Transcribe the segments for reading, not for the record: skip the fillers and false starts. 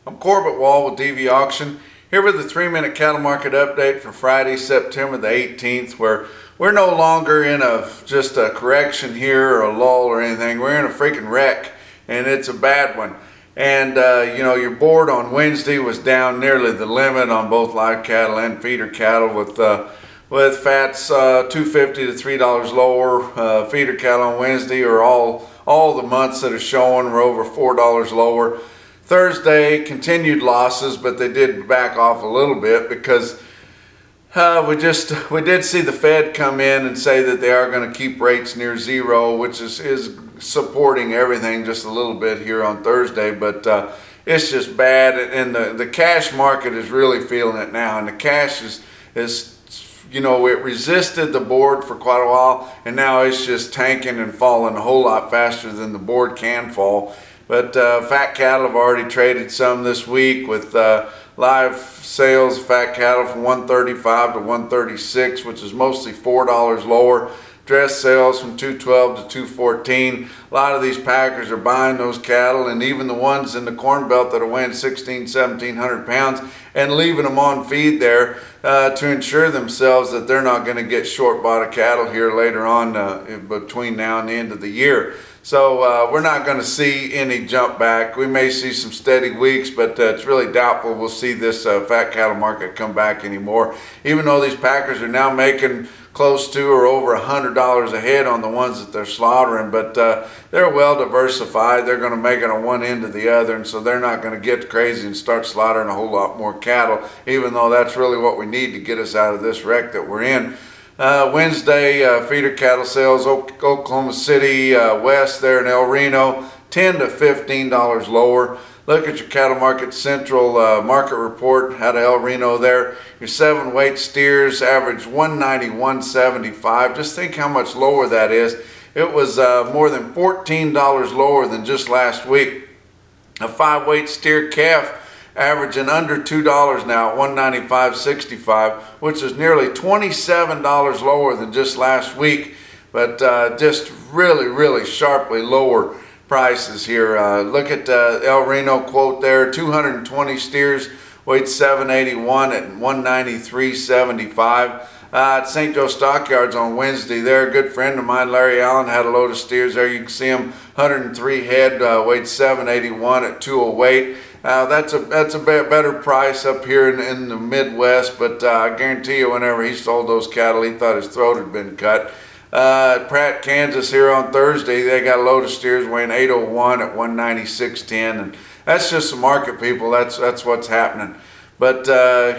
I'm Corbett Wall with DV Auction, here with the 3-minute cattle market update for Friday, September the 18th, where we're no longer in just a correction here or a lull or anything. We're in a freaking wreck, and it's a bad one. And your board on Wednesday was down nearly the limit on both live cattle and feeder cattle, with fats $2.50 to $3 lower. Feeder cattle on Wednesday are all the months that are showing were over $4 lower. Thursday continued losses, but they did back off a little bit because we did see the Fed come in and say that they are going to keep rates near zero, which is supporting everything just a little bit here on Thursday. But it's just bad, and the cash market is really feeling it now. And the cash is it resisted the board for quite a while, and now it's just tanking and falling a whole lot faster than the board can fall. But fat cattle have already traded some this week, with live sales of fat cattle from 135 to 136, which is mostly $4 lower. Dress sales from 212 to 214. A lot of these packers are buying those cattle, and even the ones in the Corn Belt that are weighing 1,700 pounds and leaving them on feed there to ensure themselves that they're not going to get short bought of cattle here later on between now and the end of the year. So we're not going to see any jump back. We may see some steady weeks, but it's really doubtful we'll see this fat cattle market come back anymore. Even though these packers are now making close to or over $100 a head on the ones that they're slaughtering, but they're well diversified. They're going to make it on one end or the other, and so they're not going to get crazy and start slaughtering a whole lot more cattle, even though that's really what we need to get us out of this wreck that we're in. Wednesday, feeder cattle sales, Oklahoma City West there in El Reno, $10 to $15 lower. Look at your Cattle Market Central market report out of El Reno there. Your 7-weight steers average $191.75. Just think how much lower that is. It was more than $14 lower than just last week. A 5-weight steer calf averaging under $2 now at $195.65, which is nearly $27 lower than just last week, but just really sharply lower prices here. Look at El Reno quote there, 220 steers weighed 781 at $193.75. At St. Joe Stockyards on Wednesday there, a good friend of mine, Larry Allen, had a load of steers there. You can see him, 103 head, weighed 781 at 208. That's a better price up here in the Midwest, but I guarantee you whenever he sold those cattle, he thought his throat had been cut. Pratt, Kansas here on Thursday, they got a load of steers weighing 801 at 196.10, and that's just the market, people. That's what's happening. But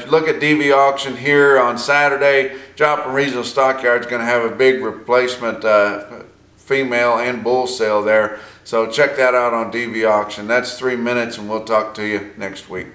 look at DV Auction here on Saturday. Joplin Regional Stockyard is going to have a big replacement female and bull sale there. So check that out on DV Auction. That's 3 minutes, and we'll talk to you next week.